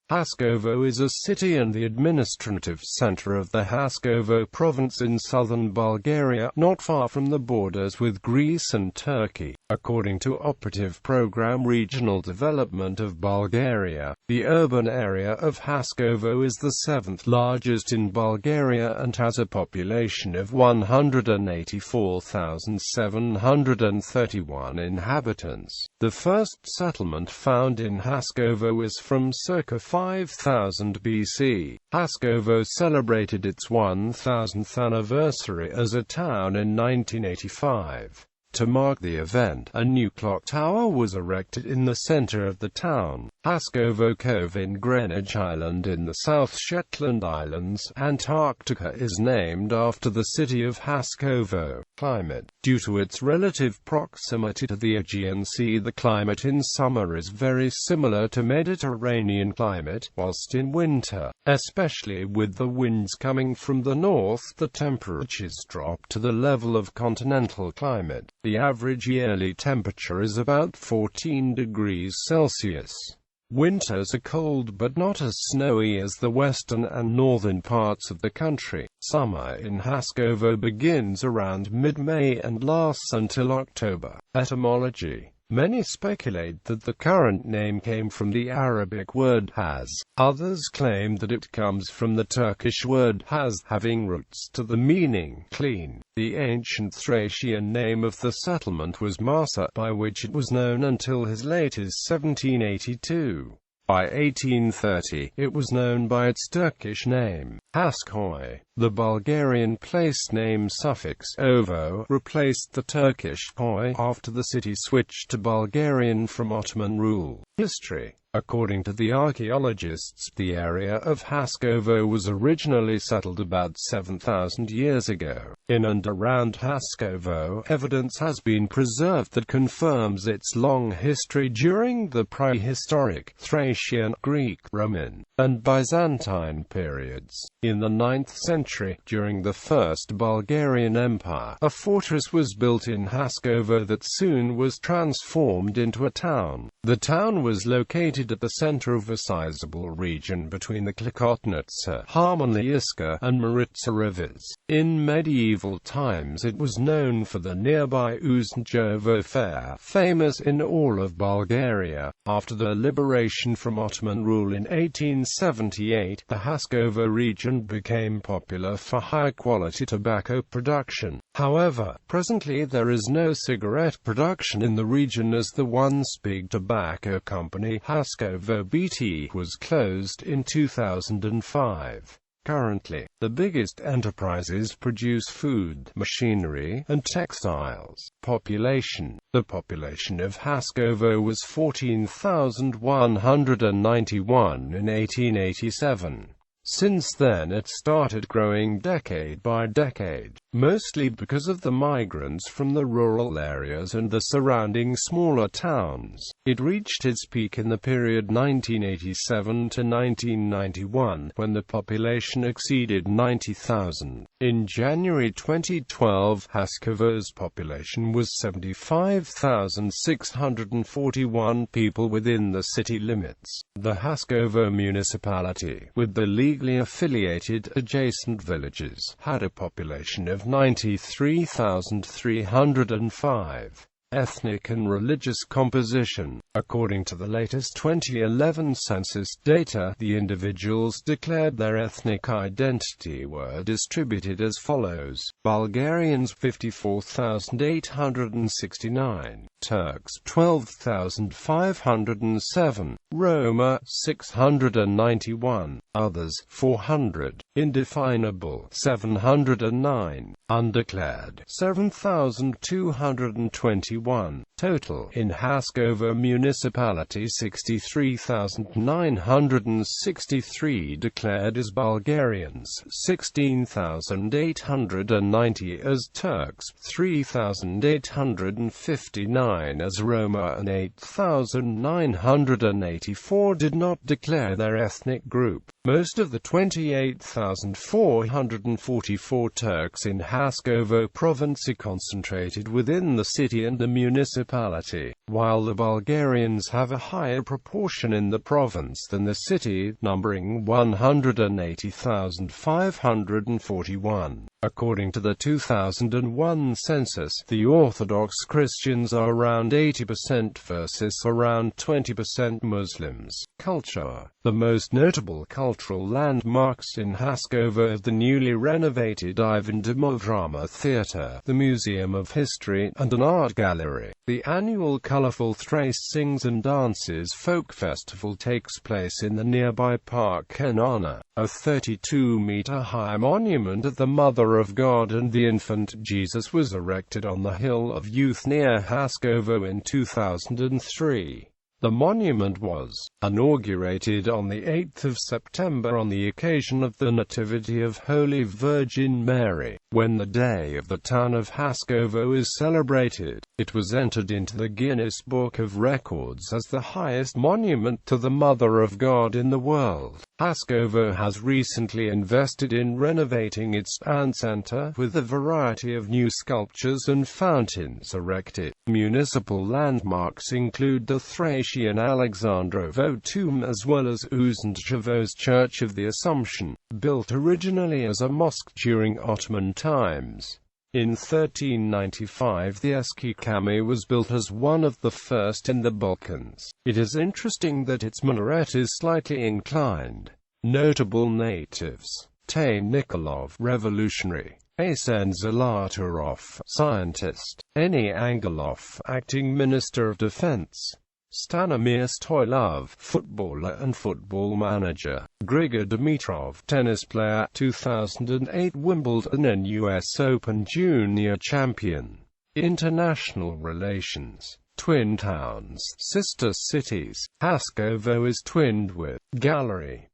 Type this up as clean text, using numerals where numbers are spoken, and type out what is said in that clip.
Haskovo is a city and the administrative center of the Haskovo Province in southern Bulgaria, not far from the borders with Greece and Turkey. According to Operative Program Regional Development of Bulgaria, the urban area of Haskovo is the seventh largest in Bulgaria and has a population of 184,731 inhabitants. The first settlement found in Haskovo is from circa 5000 BC. Haskovo celebrated its 1000th anniversary as a town in 1985. To mark the event, a new clock tower was erected in the center of the town. Haskovo Cove in Greenwich Island in the South Shetland Islands, Antarctica is named after the city of Haskovo. Climate. Due to its relative proximity to the Aegean Sea, the climate in summer is very similar to Mediterranean climate, whilst in winter, especially with the winds coming from the north, the temperatures drop to the level of continental climate. The average yearly temperature is about 14 degrees Celsius. Winters are cold but not as snowy as the western and northern parts of the country. Summer in Haskovo begins around mid-May and lasts until October. Etymology. Many speculate that the current name came from the Arabic word has. Others claim that it comes from the Turkish word has, having roots to the meaning clean. The ancient Thracian name of the settlement was Marsa, by which it was known until as late as 1782. By 1830, it was known by its Turkish name, Haskovo. The Bulgarian place name suffix ovo replaced the Turkish koi after the city switched to Bulgarian from Ottoman rule. History. According to the archaeologists, the area of Haskovo was originally settled about 7,000 years ago. In and around Haskovo, evidence has been preserved that confirms its long history during the prehistoric, Thracian, Greek, Roman, and Byzantine periods. In the 9th century, during the First Bulgarian Empire, a fortress was built in Haskovo that soon was transformed into a town. The town was located at the center of a sizable region between the Klokotnitsa, Harmonyiska, and Maritsa rivers. In medieval times it was known for the nearby Uzunjovo Fair, famous in all of Bulgaria. After the liberation from Ottoman rule in 1878, the Haskovo region became popular for high-quality tobacco production. However, presently there is no cigarette production in the region as the once big tobacco company, Haskovo BT, was closed in 2005. Currently, the biggest enterprises produce food, machinery, and textiles. Population. The population of Haskovo was 14,191 in 1887. Since then it started growing decade by decade, mostly because of the migrants from the rural areas and the surrounding smaller towns. It reached its peak in the period 1987 to 1991, when the population exceeded 90,000. In January 2012, Haskovo's population was 75,641 people within the city limits. The Haskovo municipality, with the legally affiliated adjacent villages, had a population of 93,305. Ethnic and religious composition. According to the latest 2011 census data, the individuals declared their ethnic identity were distributed as follows: Bulgarians 54,869, Turks 12,507, Roma 691, others 400, indefinable 709, undeclared 7,221. Total in Haskovo municipality 63,963 declared as Bulgarians, 16,890 as Turks, 3,859 as Roma, and 8,984 did not declare their ethnic group. Most of the 28,444 Turks in Haskovo Province are concentrated within the city and the municipality. while the Bulgarians have a higher proportion in the province than the city, numbering 180,541. According to the 2001 census, the Orthodox Christians are around 80% versus around 20% Muslims. Culture. The most notable cultural landmarks in Haskovo are the newly renovated Ivan Dymov Drama Theatre, the Museum of History, and an art gallery. The annual colorful Thrace Sings and Dances folk festival takes place in the nearby park Kenana. A 32-meter-high monument of the Mother of God and the Infant Jesus was erected on the Hill of Youth near Haskovo in 2003. The monument was inaugurated on the 8th of September on the occasion of the Nativity of Holy Virgin Mary. When the day of the town of Haskovo is celebrated, it was entered into the Guinness Book of Records as the highest monument to the Mother of God in the world. Haskovo has recently invested in renovating its town center, with a variety of new sculptures and fountains erected. Municipal landmarks include the Thracian Alexandrovo tomb as well as Uzantchevo's Church of the Assumption, built originally as a mosque during Ottoman times. In 1395 the Eski Cami was built as one of the first in the Balkans. It is interesting that its minaret is slightly inclined. Notable natives: Tane Nikolov, revolutionary; Asen Zalatarov, scientist; Eni Angelov, acting Minister of Defense; Stanimir Stoylov, footballer and football manager; Grigor Dimitrov, tennis player, 2008 Wimbledon and US Open Junior champion. International relations. Twin towns, sister cities. Haskovo is twinned with Gallery.